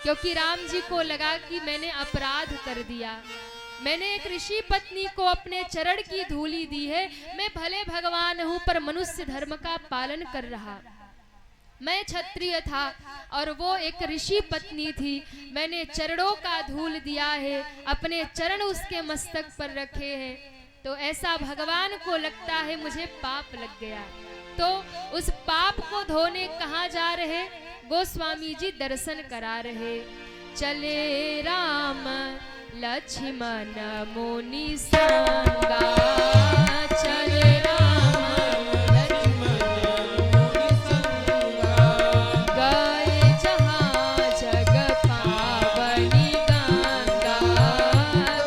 क्योंकि राम जी को लगा कि मैंने अपराध कर दिया, मैंने एक ऋषि पत्नी को अपने चरण की धूली दी है। मैं भले भगवान हूं पर मनुष्य धर्म का पालन कर रहा। मैं क्षत्रिय था और वो एक ऋषि पत्नी थी। मैंने चरणों का धूल दिया है, अपने चरण उसके मस्तक पर रखे हैं। तो ऐसा भगवान को लगता है मुझे पाप लग गया। तो उस पाप को धोने कहाँ जा रहे? गोस्वामी जी दर्शन करा रहे। चले राम लक्ष्मण मुनि संगा, चले राम लक्ष्मण मुनि संगा, गए जहाँ जग पावनी गंगा,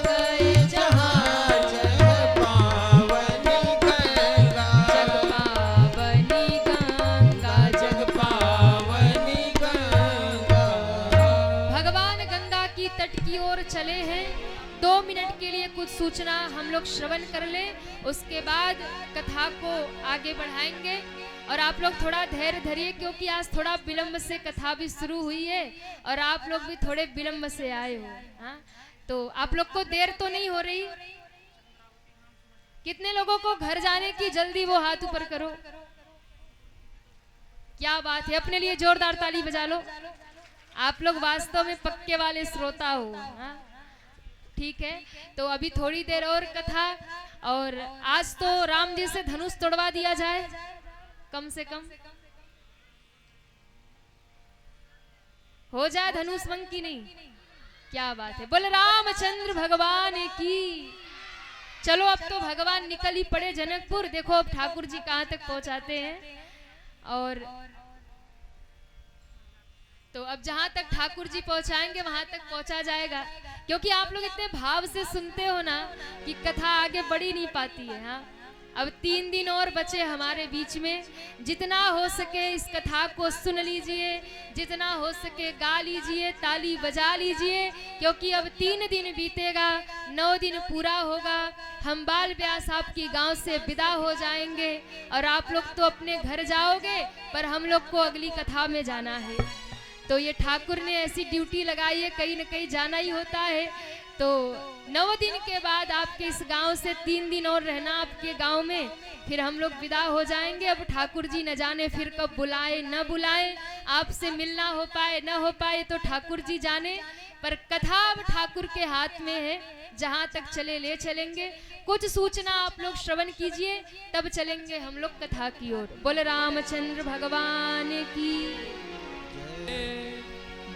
गए जहाँ जग पावनी गंगा, जग पावनी गंगा, जग पावनी गंगा। भगवान गंगा की तट की ओर चले हैं। 2 मिनट के लिए कुछ सूचना हम लोग श्रवण कर ले, उसके बाद कथा को आगे बढ़ाएंगे। और आप लोग थोड़ा धैर्य धरिए, क्योंकि आज थोड़ा विलंब से कथा भी शुरू हुई है और आप लोग भी थोड़े विलंब से आए हो। हाँ, तो आप लोग को देर तो नहीं हो रही? कितने लोगों को घर जाने की जल्दी, वो हाथ ऊपर करो। क्या बात है, अपने लिए जोरदार ताली बजा लो। आप लोग वास्तव में पक्के वाले श्रोता हो। हाँ, ठीक है। तो अभी थोड़ी देर और कथा, और आज तो राम जी से धनुष तोड़वा दिया जाए कम से कम। हो जाए धनुष भंग की नहीं? क्या बात है, बोले रामचंद्र भगवान की। चलो अब तो भगवान निकल ही पड़े जनकपुर। देखो अब ठाकुर जी कहाँ तक पहुंचाते हैं। और तो अब जहां तक ठाकुर जी पहुंचाएंगे वहां तक पहुंचा जाएगा, क्योंकि आप लोग इतने भाव से सुनते हो ना कि कथा आगे बढ़ ही नहीं पाती है। हाँ, अब 3 दिन और बचे हमारे बीच में। जितना हो सके इस कथा को सुन लीजिए, जितना हो सके गा लीजिए, ताली बजा लीजिए, क्योंकि अब 3 दिन बीतेगा, 9 दिन पूरा होगा। हम बाल व्यास आपकी गांव से विदा हो जाएंगे और आप लोग तो अपने घर जाओगे, पर हम लोग को अगली कथा में जाना है। तो ये ठाकुर ने ऐसी ड्यूटी लगाई है, कहीं न कहीं जाना ही होता है। तो 9 दिन के बाद आपके इस गांव से 3 दिन और रहना आपके गांव में, फिर हम लोग विदा हो जाएंगे। अब ठाकुर जी न जाने फिर कब बुलाए न बुलाए, आपसे मिलना हो पाए न हो पाए तो ठाकुर जी जाने। पर कथा अब ठाकुर के हाथ में है, जहां तक चले ले चलेंगे। कुछ सूचना आप लोग श्रवण कीजिए, तब चलेंगे हम लोग कथा की ओर। बोले रामचंद्र भगवान की।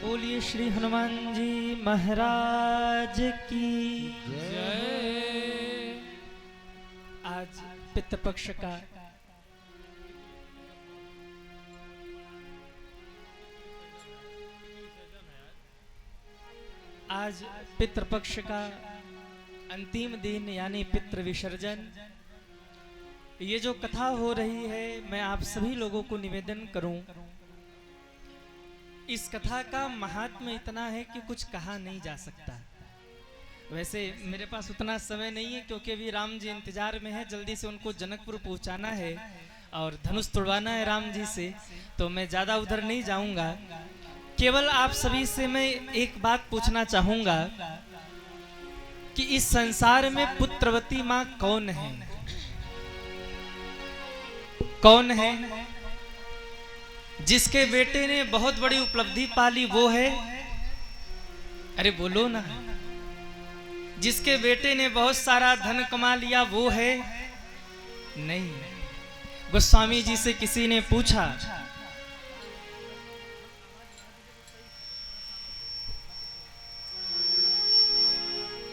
बोलिए श्री हनुमान जी महाराज की जय। आज पितृपक्ष का पितृपक्ष का अंतिम दिन, यानी पितृ विसर्जन। ये जो कथा हो रही है, मैं आप सभी लोगों को निवेदन करूं, इस कथा का महात्म्य इतना है कि कुछ कहा नहीं जा सकता। वैसे मेरे पास उतना समय नहीं है, क्योंकि अभी राम जी इंतजार में है, जल्दी से उनको जनकपुर पहुंचाना है और धनुष तोड़वाना है राम जी से, तो मैं ज्यादा उधर नहीं जाऊंगा। केवल आप सभी से मैं एक बात पूछना चाहूंगा कि इस संसार में पुत्रवती माँ कौन है? कौन है? जिसके बेटे ने बहुत बड़ी उपलब्धि पाली वो है? अरे बोलो ना। जिसके बेटे ने बहुत सारा धन कमा लिया वो है? नहीं। गोस्वामी जी से किसी ने पूछा,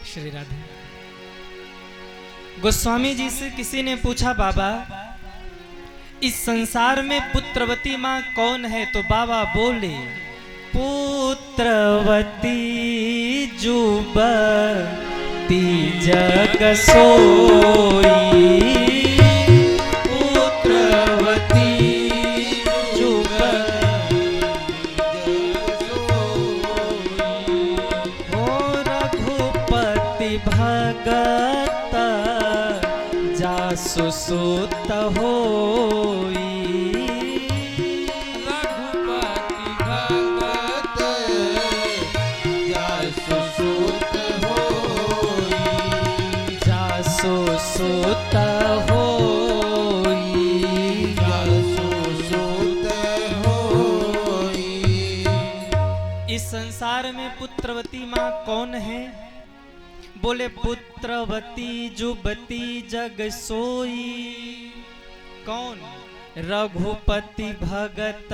श्री राधे, गोस्वामी जी से किसी ने पूछा, बाबा इस संसार में पुत्रवती माँ कौन है? तो बाबा बोले, पुत्रवती जुबती जग सोई, पुत्रवती जुबती जग सोई, हो रघुपति भगत जासु सुत होई, रघुपति भगत सुत होई, जसु सुत होई। इस संसार में पुत्रवती माँ कौन है? बोले पुत्रवती जुबती जग सोई। कौन? रघुपति भगत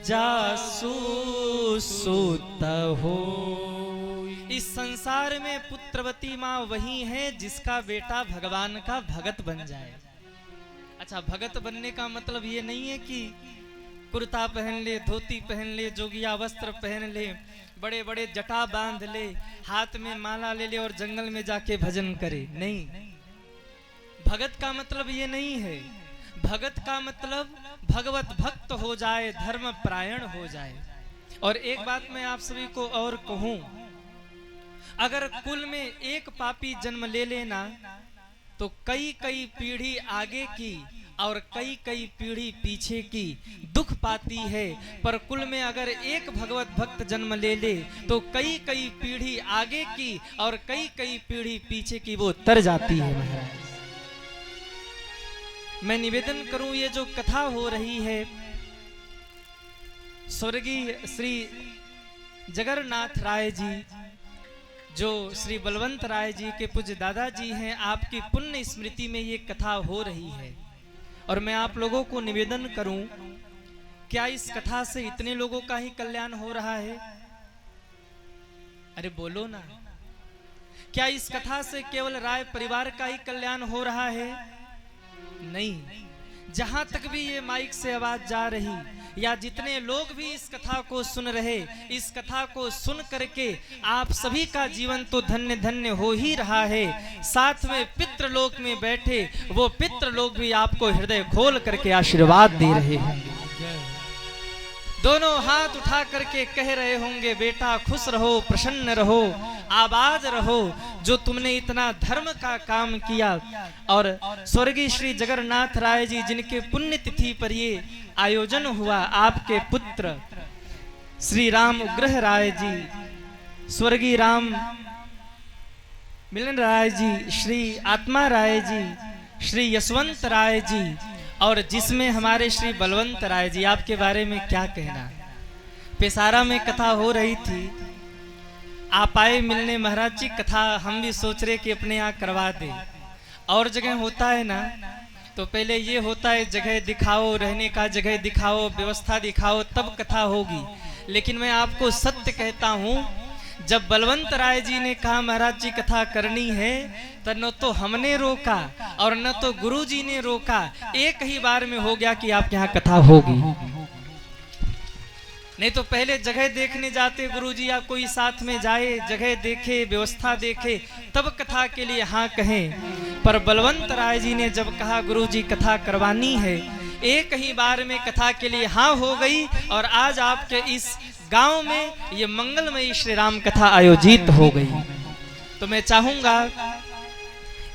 जासु सुत हो। इस संसार में पुत्रवती माँ वही है जिसका बेटा भगवान का भगत बन जाए। अच्छा, भगत बनने का मतलब ये नहीं है कि कुर्ता पहन ले, धोती पहन ले, जोगिया वस्त्र पहन ले, बड़े बड़े जटा बांध ले, हाथ में माला ले ले और जंगल में जाके भजन करे। नहीं, भगत का मतलब ये नहीं है। भगत का मतलब भगवत भक्त हो जाए, धर्म परायण हो जाए। और एक बात मैं आप सभी को और कहूं, अगर कुल में एक पापी जन्म ले लेना तो कई कई पीढ़ी आगे की और कई कई पीढ़ी पीछे की दुख पाती है, पर कुल में अगर एक भगवत भक्त जन्म ले ले तो कई कई पीढ़ी आगे की और कई कई पीढ़ी पीछे की वो तर जाती है। महाराज, मैं निवेदन करूं, ये जो कथा हो रही है, स्वर्गीय श्री जगन्नाथ राय जी, जो श्री बलवंत राय जी के पूज्य दादाजी हैं, आपकी पुण्य स्मृति में ये कथा हो रही है। और मैं आप लोगों को निवेदन करूं, क्या इस कथा से इतने लोगों का ही कल्याण हो रहा है? अरे बोलो ना, क्या इस कथा से केवल राय परिवार का ही कल्याण हो रहा है? नहीं, जहां तक भी ये माइक से आवाज जा रही या जितने लोग भी इस कथा को सुन रहे, इस कथा को सुन करके आप सभी का जीवन तो धन्य धन्य हो ही रहा है। साथ में पितृलोक में बैठे वो पितृलोक भी आपको हृदय खोल करके आशीर्वाद दे रहे हैं। दोनों हाथ उठा करके कह रहे होंगे, बेटा खुश रहो, प्रसन्न रहो, आबाद रहो, जो तुमने इतना धर्म का काम किया। और स्वर्गीय श्री जगन्नाथ राय जी, जिनके पुण्य तिथि पर ये आयोजन हुआ, आपके पुत्र श्री राम उग्रह राय जी, स्वर्गीय राम मिलन राय जी, श्री आत्मा राय जी, श्री यशवंत राय जी, और जिसमें हमारे श्री बलवंत राय जी, आपके बारे में क्या कहना। पेशारा में कथा हो रही थी, आप आए मिलने महाराज जी, कथा हम भी सोच रहे कि अपने यहाँ करवा दे। और जगह होता है ना, तो पहले ये होता है जगह दिखाओ, रहने का जगह दिखाओ, व्यवस्था दिखाओ, तब कथा होगी। लेकिन मैं आपको सत्य कहता हूँ, जब बलवंत राय जी ने कहा महाराज जी कथा करनी है, तो न तो हमने रोका और न तो गुरु जी ने रोका, एक ही बार में हो गया कि आपके यहाँ कथा होगी। नहीं तो पहले जगह देखने जाते गुरुजी, या कोई साथ में जाए, जगह देखे, व्यवस्था देखे, तब कथा के लिए हाँ कहें। पर बलवंत राय जी ने जब कहा गुरुजी कथा करवानी है, एक ही बार में कथा के लिए हाँ हो गई। और आज आपके इस गांव में ये मंगलमयी श्री राम कथा आयोजित हो गई। तो मैं चाहूंगा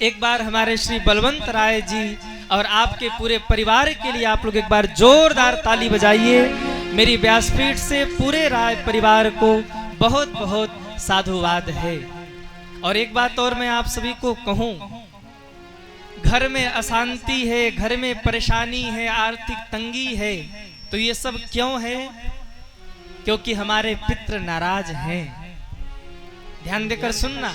एक बार हमारे श्री बलवंत राय जी और आपके पूरे परिवार के लिए आप लोग एक बार जोरदार ताली बजाइए। मेरी व्यासपीठ से पूरे राय परिवार को बहुत बहुत साधुवाद है। और एक बात और मैं आप सभी को कहूं, घर में अशांति है, घर में परेशानी है, आर्थिक तंगी है, तो ये सब क्यों है? क्योंकि हमारे पितृ नाराज हैं। ध्यान देकर सुनना,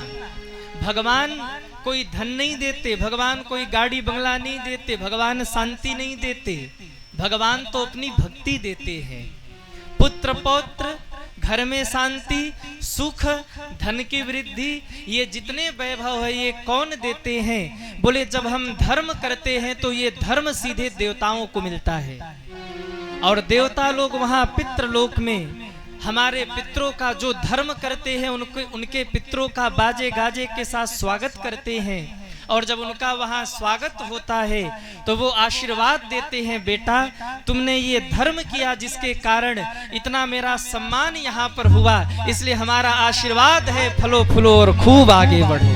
भगवान कोई धन नहीं देते, भगवान कोई गाड़ी बंगला नहीं देते, भगवान शांति नहीं देते, भगवान तो अपनी भक्ति देते हैं। पुत्र पौत्र, घर में शांति, सुख, धन की वृद्धि, ये जितने वैभव है ये कौन देते हैं? बोले जब हम धर्म करते हैं तो ये धर्म सीधे देवताओं को मिलता है। और देवता लोग वहां पितृलोक में हमारे पितरों का जो धर्म करते हैं, उनके पितरों का बाजे गाजे के साथ स्वागत करते हैं। और जब उनका वहां स्वागत होता है तो वो आशीर्वाद देते हैं, बेटा तुमने ये धर्म किया जिसके कारण इतना मेरा सम्मान यहाँ पर हुआ, इसलिए हमारा आशीर्वाद है फलो फूलो और खूब आगे बढ़ो।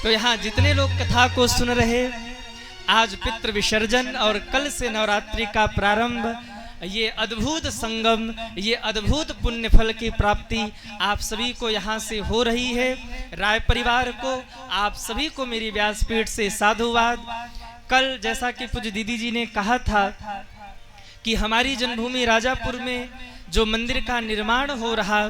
तो यहाँ जितने लोग कथा को सुन रहे, आज पितृ विसर्जन और कल से नवरात्रि का प्रारंभ, ये अद्भुत संगम, ये अद्भुत पुण्य फल की प्राप्ति आप सभी को यहाँ से हो रही है। राय परिवार को, आप सभी को मेरी व्यासपीठ से साधुवाद। कल जैसा कि पूज्य दीदी जी ने कहा था कि हमारी जन्मभूमि राजापुर में जो मंदिर का निर्माण हो रहा,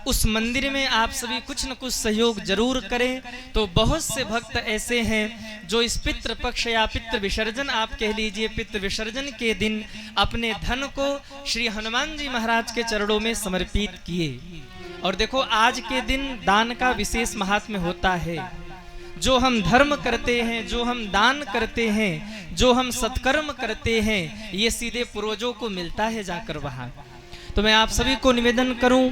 उस मंदिर में आप सभी कुछ न कुछ सहयोग जरूर करें। तो बहुत से भक्त ऐसे हैं जो इस पितृ पक्ष या पितृ विसर्जन, आप कह लीजिए पितृ विसर्जन के दिन अपने धन को श्री हनुमान जी महाराज के चरणों में समर्पित किए। और देखो आज के दिन दान का विशेष महात्म्य होता है। जो हम धर्म करते हैं, जो हम दान करते हैं, जो हम सत्कर्म करते हैं, ये सीधे पूर्वजों को मिलता है जाकर वहां। तो मैं आप सभी को निवेदन करूं,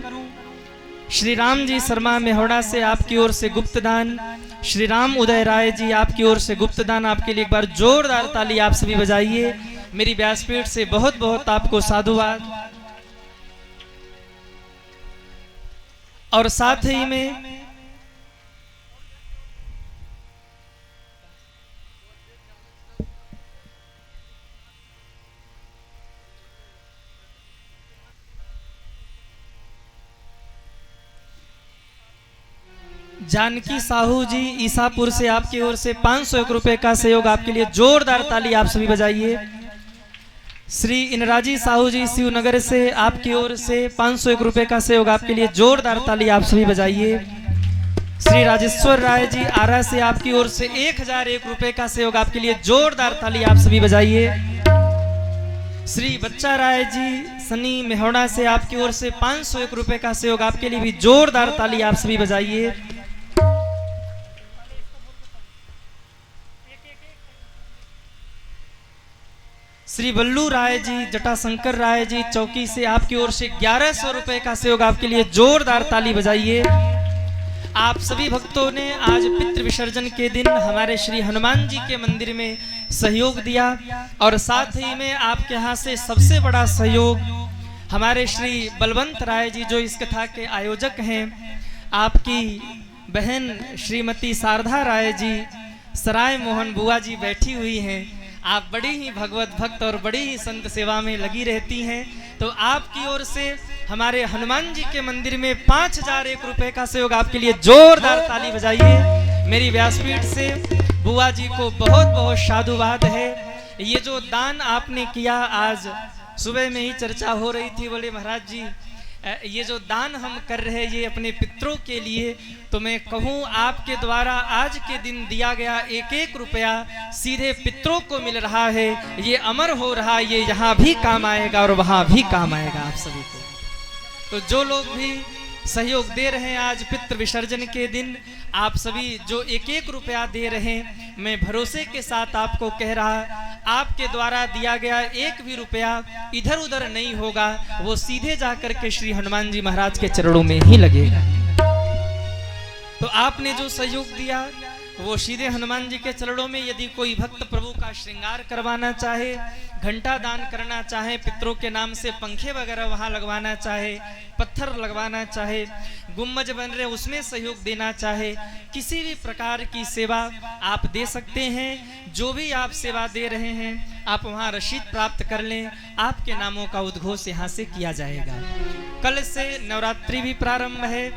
श्री राम जी शर्मा मेहौड़ा से आपकी ओर से गुप्त दान, श्री राम उदय राय जी आपकी ओर से गुप्त दान, आपके लिए एक बार जोरदार ताली आप सभी बजाइए। मेरी व्यासपीठ से बहुत बहुत आपको साधुवाद। और साथ ही में जानकी साहू जी ईसापुर से आपकी ओर से 501 रुपए का सहयोग, आपके लिए जोरदार ताली आप सभी बजाइए। श्री इनराजी साहू जी शिवनगर से आपकी ओर से 501 रुपए का सहयोग, आपके लिए जोरदार ताली आप सभी बजाइए। श्री राजेश्वर राय जी आरा से आपकी ओर से 1001 रुपए का सहयोग, आपके लिए जोरदार ताली आप सभी बजाइए। श्री बच्चा राय जी सनी मेहौड़ा से आपकी ओर से 501 रुपए का सहयोग, आपके लिए भी जोरदार ताली आप सभी बजाइए। श्री बल्लू राय जी, जटाशंकर राय जी चौकी से आपकी ओर से 1100 रुपए का सहयोग, आपके लिए जोरदार ताली बजाइए। आप सभी भक्तों ने आज पितृ विसर्जन के दिन हमारे श्री हनुमान जी के मंदिर में सहयोग दिया। और साथ ही में आपके यहाँ से सबसे बड़ा सहयोग हमारे श्री बलवंत राय जी, जो इस कथा के आयोजक हैं, आपकी बहन श्रीमती शारदा राय जी, सराय मोहन बुआ जी बैठी हुई हैं। आप बड़ी ही भगवत भक्त और बड़ी ही संत सेवा में लगी रहती हैं। तो आपकी ओर से हमारे हनुमान जी के मंदिर में 5001 रुपए का सहयोग, आपके लिए जोरदार ताली बजाइए। मेरी व्यासपीठ से बुआ जी को बहुत बहुत साधुवाद है। ये जो दान आपने किया, आज सुबह में ही चर्चा हो रही थी, बोले महाराज जी ये जो दान हम कर रहे हैं ये अपने पितरों के लिए, तो मैं कहूँ आपके द्वारा आज के दिन दिया गया 1-1 रुपया सीधे पितरों को मिल रहा है। ये अमर हो रहा है, ये यहाँ भी काम आएगा और वहाँ भी काम आएगा आप सभी को। तो जो लोग भी सहयोग दे रहे हैं आज पितृ विसर्जन के दिन, आप सभी जो 1-1 रुपया दे रहे हैं, मैं भरोसे के साथ आपको कह रहा, आपके द्वारा दिया गया 1 भी रुपया इधर उधर नहीं होगा, वो सीधे जाकर के श्री हनुमान जी महाराज के चरणों में ही लगेगा। तो आपने जो सहयोग दिया वो सीधे हनुमान जी के चरणों में। यदि कोई भक्त प्रभु का श्रृंगार करवाना चाहे, घंटा दान करना चाहे, पितरों के नाम से पंखे वगैरह वहां लगवाना चाहे, पत्थर लगवाना चाहे, गुम्बज बन रहे उसमें सहयोग देना चाहे, किसी भी प्रकार की सेवा आप दे सकते हैं। जो भी आप सेवा दे रहे हैं आप वहां रसीद प्राप्त कर लें, आपके नामों का उद्घोष यहाँ से किया जाएगा। कल से नवरात्रि भी प्रारंभ है,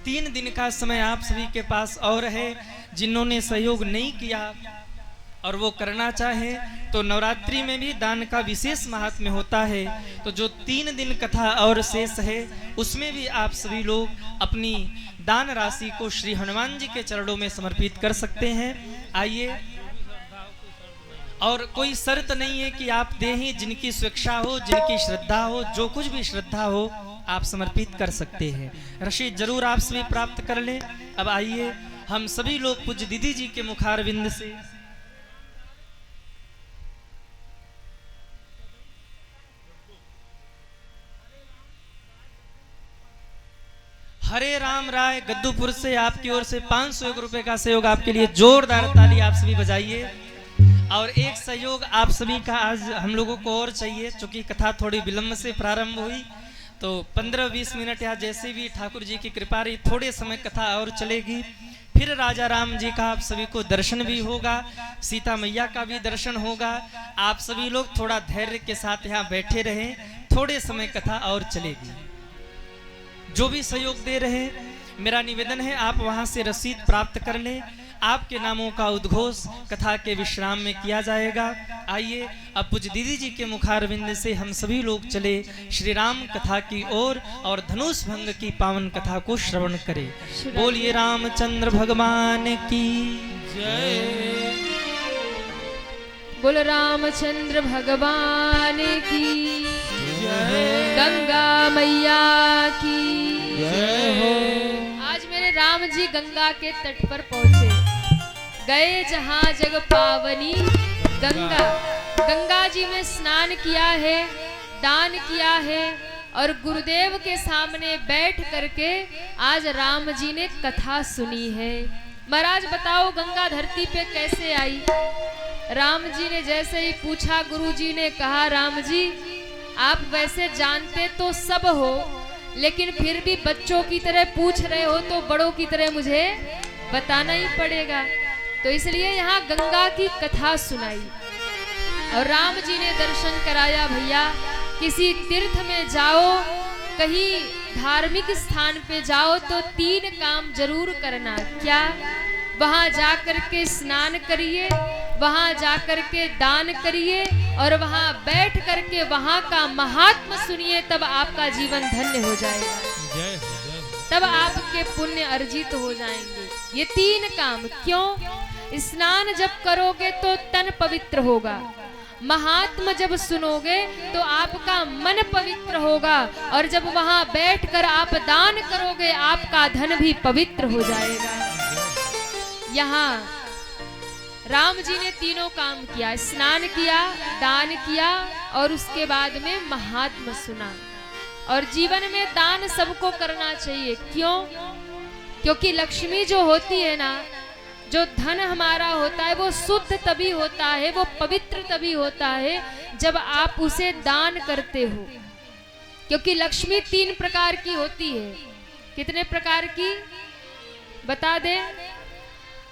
3 दिन का समय आप सभी के पास और है। जिन्होंने सहयोग नहीं किया और वो करना चाहे तो नवरात्रि में भी दान का विशेष महात्म्य होता है। तो जो 3 दिन कथा और शेष है उसमें भी आप सभी लोग अपनी दान राशि को श्री हनुमान जी के चरणों में समर्पित कर सकते हैं। आइए, और कोई शर्त नहीं है कि आप दें ही, जिनकी स्वेच्छा हो, जिनकी श्रद्धा हो, जो कुछ भी श्रद्धा हो आप समर्पित कर सकते हैं। रसीद जरूर आप सभी प्राप्त कर लें। अब आइए हम सभी लोग पूज्य दीदी जी के मुखारविंद से हरे राम राय गद्दूपुर से आपकी ओर से 501 रुपए का सहयोग, आपके लिए जोरदार ताली आप सभी बजाइए। और एक सहयोग आप सभी का आज हम लोगों को और चाहिए, क्योंकि कथा थोड़ी विलंब से प्रारंभ हुई, तो 15-20 मिनट या जैसे भी ठाकुर जी की कृपा रही थोड़े समय कथा और चलेगी। फिर राजा राम जी का आप सभी को दर्शन भी होगा, सीता मैया का भी दर्शन होगा। आप सभी लोग थोड़ा धैर्य के साथ यहाँ बैठे रहें, थोड़े समय कथा और चलेगी। जो भी सहयोग दे रहे, मेरा निवेदन है आप वहां से रसीद प्राप्त कर लें। आपके नामों का उद्घोष कथा के विश्राम में किया जाएगा। आइए अब पूज्य दीदी जी के मुखारविंद से हम सभी लोग चले श्री राम कथा की ओर और धनुष भंग की पावन कथा को श्रवण करें। बोलिए रामचंद्र भगवान की जय। बोल रामचंद्र भगवान की जय। गंगा मैया की जय हो। आज मेरे राम जी गंगा के तट पर पहुंचे, गए जहां जग पावनी गंगा। गंगा जी में स्नान किया है, दान किया है और गुरुदेव के सामने बैठ करके आज राम जी ने कथा सुनी है। महाराज बताओ गंगा धरती पे कैसे आई? राम जी ने जैसे ही पूछा, गुरु जी ने कहा, राम जी आप वैसे जानते तो सब हो, लेकिन फिर भी बच्चों की तरह पूछ रहे हो तो बड़ों की तरह मुझे बताना ही पड़ेगा। तो इसलिए यहाँ गंगा की कथा सुनाई और राम जी ने दर्शन कराया। भैया किसी तीर्थ में जाओ, कहीं धार्मिक स्थान पे जाओ तो 3 काम जरूर करना। क्या? वहां जाकर के स्नान करिए, वहां जाकर के दान करिए और वहां बैठ करके वहां का महात्म सुनिए, तब आपका जीवन धन्य हो जाएगा। जय हो, जय हो। तब आपके पुण्य अर्जित हो जाएंगे। ये 3 काम क्यों? स्नान जब करोगे तो तन पवित्र होगा, महात्म जब सुनोगे तो आपका मन पवित्र होगा और जब वहां बैठकर आप दान करोगे आपका धन भी पवित्र हो जाएगा। यहाँ राम जी ने 3 काम किया, स्नान किया, दान किया और उसके बाद में महात्म सुना। और जीवन में दान सबको करना चाहिए। क्यों? क्योंकि लक्ष्मी जो होती है ना, जो धन हमारा होता है वो शुद्ध तभी होता है, वो पवित्र तभी होता है जब आप उसे दान करते हो। क्योंकि लक्ष्मी 3 प्रकार की होती है। कितने प्रकार की बता दे?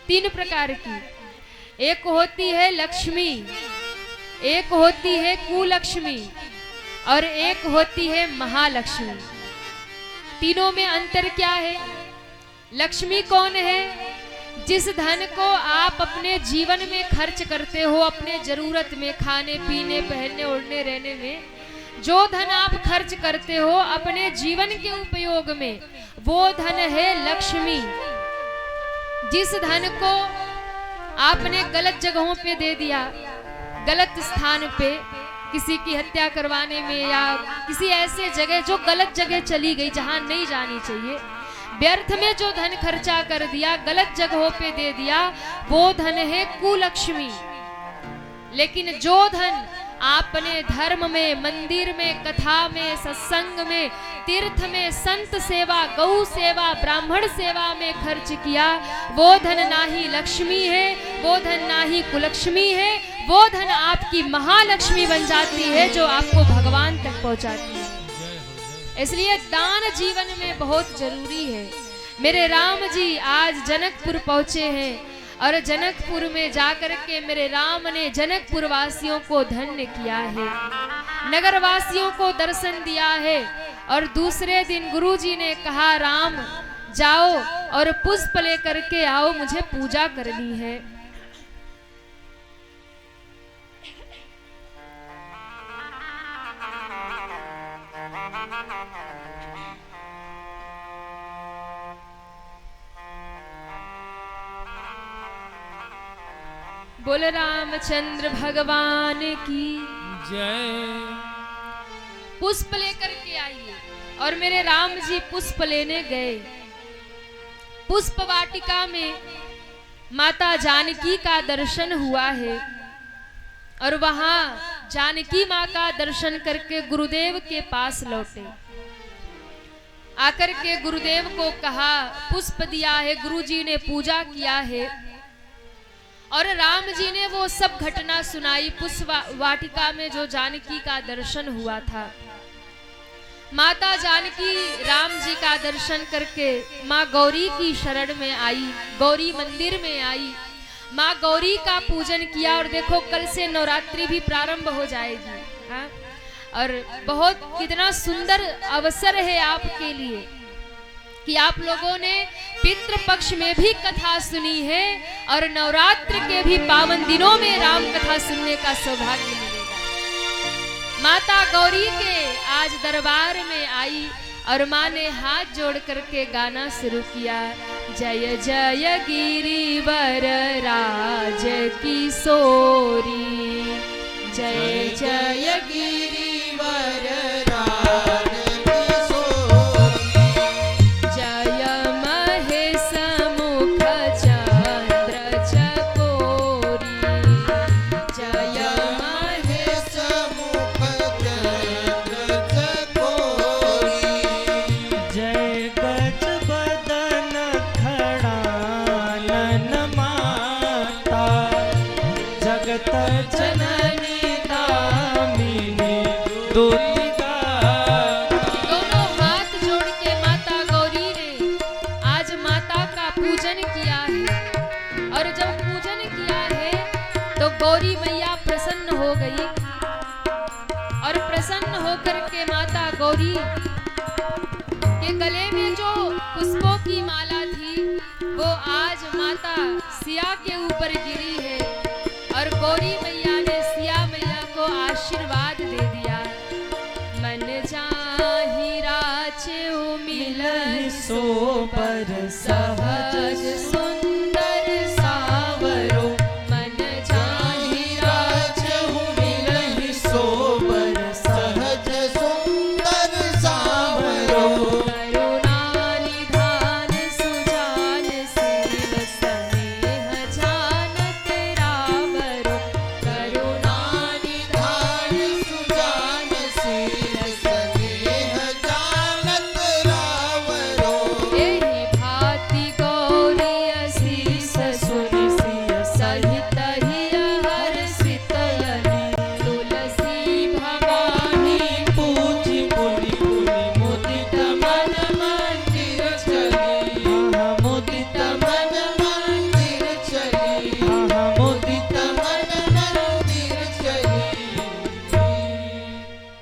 3 प्रकार की। एक होती है लक्ष्मी, एक होती है कुलक्ष्मी और एक होती है महालक्ष्मी। तीनों में अंतर क्या है? लक्ष्मी कौन है? जिस धन को आप अपने जीवन में खर्च करते हो, अपने जरूरत में, खाने पीने, पहनने ओढ़ने रहने में, जो धन आप खर्च करते हो अपने जीवन के उपयोग में, वो धन है लक्ष्मी। जिस धन को आपने गलत जगहों पे दे दिया, गलत स्थान पे, किसी की हत्या करवाने में या किसी ऐसे जगह जो गलत जगह चली गई जहां नहीं जानी चाहिए, व्यर्थ में जो धन खर्चा कर दिया, गलत जगहों पे दे दिया, वो धन है कुलक्ष्मी। लेकिन जो धन आपने धर्म में, मंदिर में, कथा में, सत्संग में, तीर्थ में, संत सेवा, गौ सेवा, ब्राह्मण सेवा में खर्च किया, वो धन ना ही लक्ष्मी है, वो धन ना ही कुलक्ष्मी है, वो धन आपकी महालक्ष्मी बन जाती है जो आपको भगवान तक पहुंचाती है। इसलिए दान जीवन में बहुत जरूरी है। मेरे राम जी आज जनकपुर पहुंचे हैं और जनकपुर में जाकर के मेरे राम ने जनकपुर वासियों को धन्य किया है, नगर वासियों को दर्शन दिया है। और दूसरे दिन गुरुजी ने कहा, राम जाओ और पुष्प लेकर के आओ, मुझे पूजा करनी है। बोल रामचंद्र भगवान की जय। पुष्प लेकर के आइए। और मेरे राम जी पुष्प लेने गए। पुष्प वाटिका में माता जानकी का दर्शन हुआ है और वहां जानकी माँ का दर्शन करके गुरुदेव के पास लौटे। आकर के गुरुदेव को कहा, पुष्प दिया है, गुरुजी ने पूजा किया है। और राम जी ने वो सब घटना सुनाई, पुष्प वाटिका में जो जानकी का दर्शन हुआ था। माता जानकी राम जी का दर्शन करके माँ गौरी की शरण में आई, गौरी मंदिर में आई, माँ गौरी का पूजन किया। और देखो कल से नवरात्रि भी प्रारंभ हो जाएगी। हाँ? और बहुत कितना सुंदर अवसर है आपके लिए कि आप लोगों ने पितृ पक्ष में भी कथा सुनी है और नवरात्र के भी पावन दिनों में राम कथा सुनने का सौभाग्य मिलेगा। माता गौरी के आज दरबार में आई और माँ ने हाथ जोड़ करके गाना शुरू किया। जय जय गिरिवर राज किशोरी, जय जय गिरिवर राज किशोरी, जय महेश मुख चंद्र चकोरी, जय महेश मुख चंद्र चकोरी, जय गज बदन खड़ानन माता, जगत जननी दामिनी दुर्गा। दोनों हाथ जोड़ के माता गौरी ने आज माता का पूजन किया है। और जब पूजन किया है तो गौरी मैया प्रसन्न हो गई और प्रसन्न होकर के माता गौरी के गले में जो पुष्पों की माला थी वो आज माता सिया के ऊपर गिरी है और गौरी मैया ने सिया मैया को आशीर्वाद दे दिया। मन जाहि राचेउ मिलहि सोबर सहज सुंदर सावरो, मन जाहि राचेउ मिलहि सोबर सहज सुंदर सावरो, करुणा निधान सुजान सील स्नेह जानत रावरो, करुणा निधान सुजान शील स्नेह जानत रावरो। एहि भांति गौरी असीस सुनि सहित हिय हर्षित यनि, तुलसी भवानी पूजी पुनि पुनि मुदित मन मंदिर चली, मुदित मन मंदिर चली, मुदित मन मंदिर चली।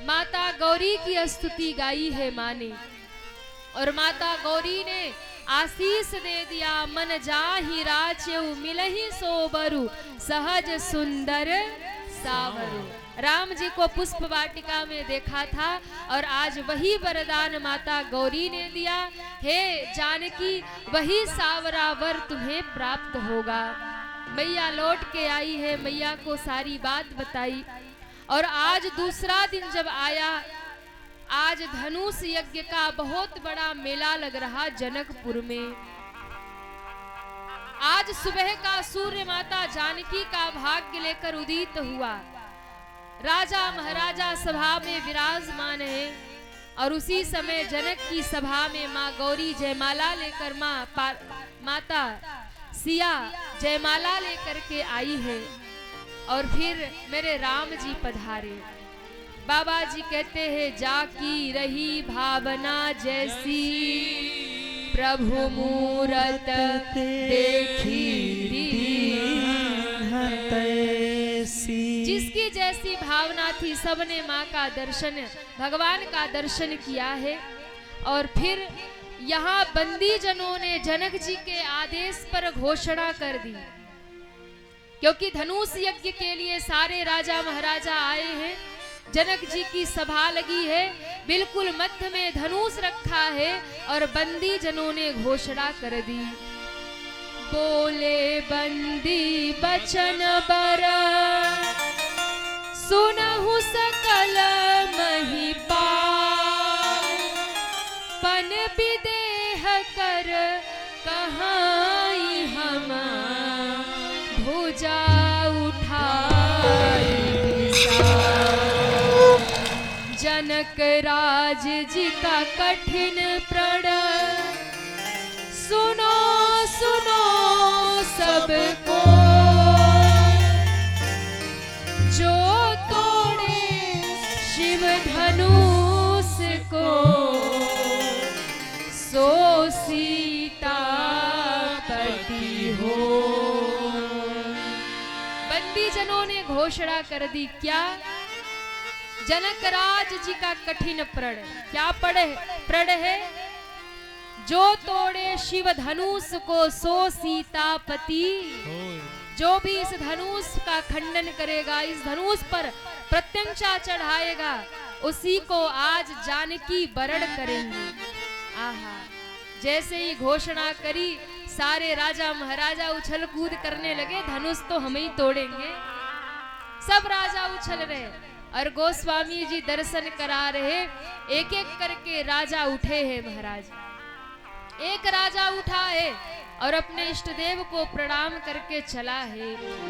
माता गौरी की स्तुति गाई है माँ ने और माता गौरी ने आशीष दे दिया। मन जाहि राचेउ मिलहि सोबरु, सहज सुंदर सावरु। राम जी को पुष्प वाटिका में देखा था और आज वही वरदान माता गौरी ने दिया। हे जानकी, वही सावरा वर तुम्हें प्राप्त होगा। मैया लौट के आई है, मैया को सारी बात बताई। और आज दूसरा दिन जब आया, आज धनुष यज्ञ का बहुत बड़ा मेला लग रहा जनकपुर में। आज सुबह का सूर्य माता जानकी का भाग्य लेकर उदित हुआ। राजा महाराजा सभा में विराजमान है और उसी समय जनक की सभा में माँ गौरी जयमाला लेकर माता सिया जयमाला लेकर के आई है। और फिर मेरे राम जी पधारे। बाबा जी कहते हैं, जाकी रही भावना जैसी, प्रभु मूरत देखी जिसकी जैसी भावना थी सबने माँ का दर्शन, भगवान का दर्शन किया है। और फिर यहाँ बंदी जनों ने जनक जी के आदेश पर घोषणा कर दी, क्योंकि धनुष यज्ञ के लिए सारे राजा महाराजा आए हैं। जनक जी की सभा लगी है, बिल्कुल मध्य में धनुष रखा है और बंदी जनों ने घोषणा कर दी। बोले बंदी बचन बर, सुनहु सकल महिपाल, पन विदेह कर कहाई हम, भुजा उठाई जनक राज जी का कठिन प्रण, सुनो सुनो सबको, जो तोड़े शिव धनुष को, उन्होंने घोषणा कर दी, क्या? जनक राज जी का कठिन प्रण। क्या प्रण है? जो तोड़े शिव धनुष को सो सीतापति। जो भी इस धनुष का खंडन करेगा, इस धनुष पर प्रत्यंचा चढ़ाएगा, उसी को आज जानकी वरण करेंगे। आहा, जैसे ही घोषणा करी, सारे राजा महाराजा उछल कूद करने लगे, धनुष तो हम ही तोड़ेंगे। सब राजा उछल रहे और गोस्वामी जी दर्शन करा रहे। एक एक करके राजा उठे हैं महाराज। एक राजा उठा है और अपने इष्ट देव को प्रणाम करके चला है।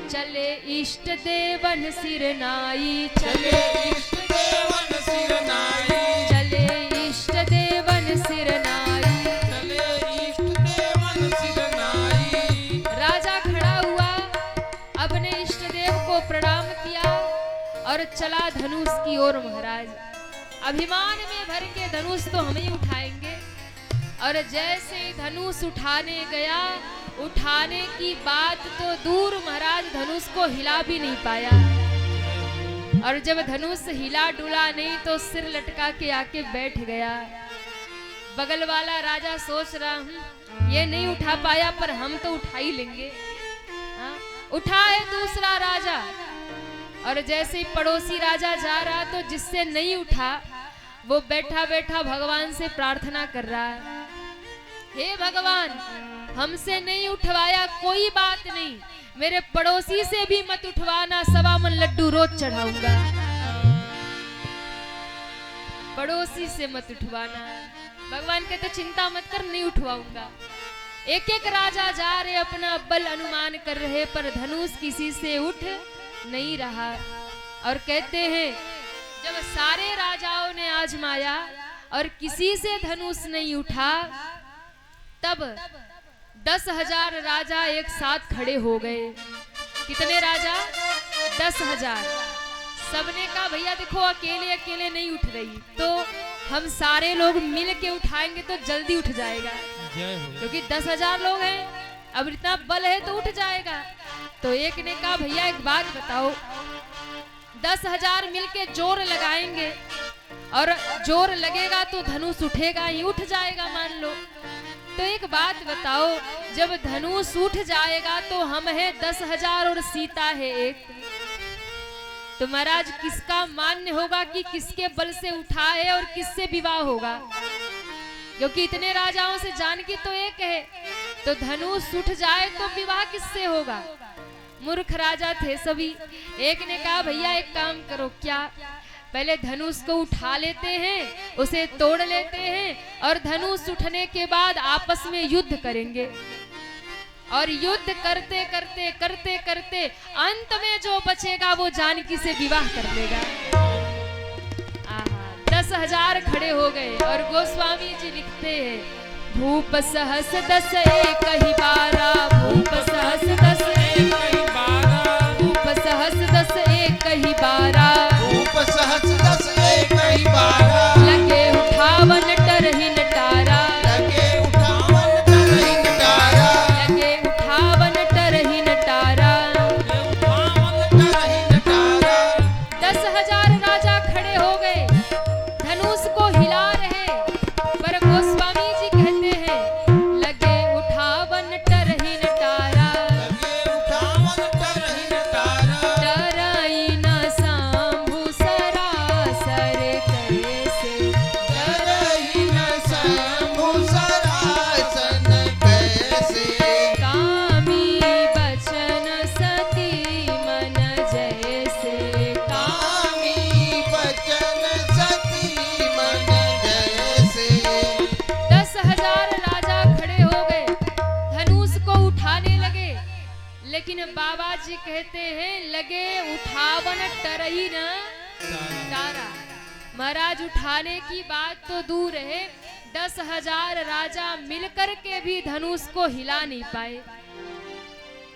चले इष्ट देवन सिर नाई, चले इष्ट देवन सिर नाई, चले इष्ट देवन सिर नाई, चले इष्ट देवन सिर नाई। राजा खड़ा हुआ, अपने इष्ट देव को प्रणाम किया और चला धनुष की ओर। महाराज अभिमान में भर के धनुष तो हम ही उठाएंगे। और जैसे धनुष उठाने गया, उठाने की बात तो दूर, महाराज धनुष को हिला भी नहीं पाया। और जब धनुष हिला डुला नहीं तो सिर लटका के आके बैठ गया। बगल वाला राजा सोच रहा, ये नहीं उठा पाया पर हम तो उठा ही लेंगे। उठा है दूसरा राजा, और जैसे ही पड़ोसी राजा जा रहा तो जिससे नहीं उठा वो बैठा बैठा भगवान से प्रार्थना कर रहा है, हे भगवान, हमसे नहीं उठवाया कोई बात नहीं, मेरे पड़ोसी से भी मत उठवाना, 1.25 मन लड्डू रोज चढ़ाऊंगा। पड़ोसी से मत उठवाना। भगवान कहते चिंता मत कर, नहीं उठवाऊंगा। एक एक राजा जा रहे, अपना बल अनुमान कर रहे, पर धनुष किसी से उठ नहीं रहा। और कहते हैं जब सारे राजाओं ने आजमाया और किसी से धनुष नहीं उठा, तब 10,000 राजा एक साथ खड़े हो गए। कितने राजा? 10,000। सबने कहा भैया देखो अकेले अकेले नहीं उठ रही, तो हम सारे लोग मिल के उठाएंगे तो जल्दी उठ जाएगा, क्योंकि 10,000 लोग हैं, अब इतना बल है तो उठ जाएगा। तो एक ने कहा भैया एक बात बताओ, 10,000 मिलके जोर लगाएंगे और जोर लगेगा तो धनुष उठेगा ही, उठ जाएगा मान लो। तो एक बात बताओ, जब धनुष उठ जाएगा तो हम हैं 10,000 और सीता है एक, तो महाराज किसका मान्य होगा कि किसके बल से उठा है और किससे विवाह होगा? क्योंकि इतने राजाओं से जानकी तो एक है, तो धनुष उठ जाए तो विवाह किससे होगा? मूर्ख राजा थे सभी। एक ने कहा भैया एक काम करो, क्या पहले धनुष को उठा लेते हैं, उसे तोड़ लेते हैं और धनुष उठने के बाद आपस में युद्ध करेंगे, और युद्ध करते करते करते करते अंत में जो बचेगा वो जानकी से विवाह कर लेगा। 10,000 खड़े हो गए और गोस्वामी जी लिखते हैं, भूप सहस 10 एक ही 12, भूप सहस 10 एक ही 12, भूप सहस 10 एक ही 12, भूप सहस 10 एक ही 12, लगे उठावन टरही नटारा, लगे उठावन टरही नटारा, लगे उठावन टरही नटारा। 10,000 राजा खड़े हो गए, धनुष को हिला रहे, पर गोस्वामी जी कहते हैं लगे उठावन टरही नटारा, लगे उठावन टरही नटारा, डराई न सांभू सरासर कैसे, डरहि न शंभु सरासन कैसे, कामी बचन सती मन जैसे, कामी बचन सती मन जैसे। 10,000 राजा खड़े हो गए, धनुष को उठाने लगे, लेकिन बाबा जी कहते हैं लगे उठावन टरही न टारा। महाराज उठाने की बात तो दूर है, 10,000 राजा मिलकर के भी धनुष को हिला नहीं पाए।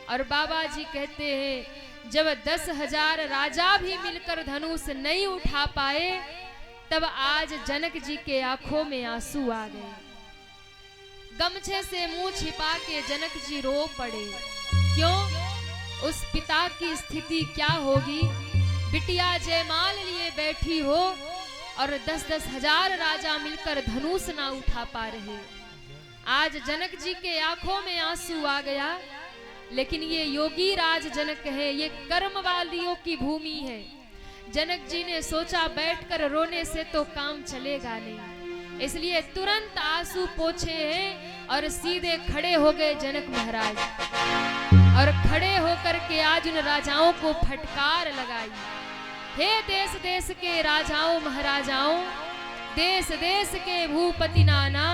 और बाबा जी कहते हैं जब 10,000 राजा भी मिलकर धनुष नहीं उठा पाए, तब आज जनक जी के आंखों में आंसू आ गए। गमछे से मुंह छिपा के जनक जी रो पड़े। क्यों? उस पिता की स्थिति क्या होगी। बिटिया जयमाल लिए बैठी हो और 10-10 हजार राजा मिलकर धनुष ना उठा पा रहे। आज जनक जी के आंखों में आंसू आ गया, लेकिन ये योगी राज जनक है, ये कर्म वालियों की भूमि है। जनक जी ने सोचा बैठकर रोने से तो काम चलेगा नहीं, इसलिए तुरंत आंसू पोंछे हैं और सीधे खड़े हो गए जनक महाराज। और खड़े होकर के आज उन राजाओं को फटकार लगाई, हे देश देश के राजाओं महाराजाओं, देश देश के भूपति नाना,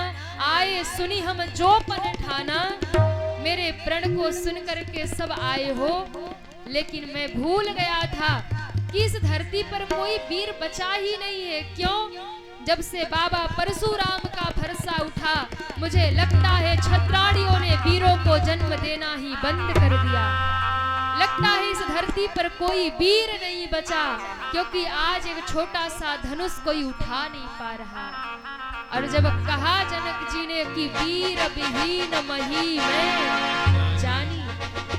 आए सुनी हम जोपन ठाना। मेरे प्रण को सुन करके सब आए हो, लेकिन मैं भूल गया था कि इस धरती पर कोई वीर बचा ही नहीं है। क्यों? जब से बाबा परशुराम का फरसा उठा, मुझे लगता है क्षत्राणियों ने वीरों को जन्म देना ही बंद कर दिया। लगता है इस धरती पर कोई वीर नहीं बचा, क्योंकि आज एक छोटा सा धनुष कोई उठा नहीं पा रहा। और जब कहा जनक जी ने कि वीर विहीन मही में जानी,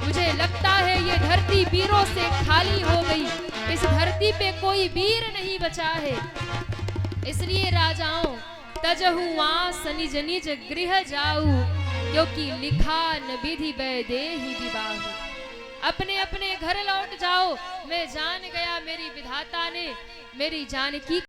मुझे लगता है ये धरती वीरों से खाली हो गई, इस धरती पे कोई वीर नहीं बचा है। इसलिए राजाओं, तजहु आस निज निज गृह जाऊ, क्योंकि लिखा न विधि वैदेही विवाह। अपने अपने घर लौट जाओ, मैं जान गया मेरी विधाता ने मेरी जानकी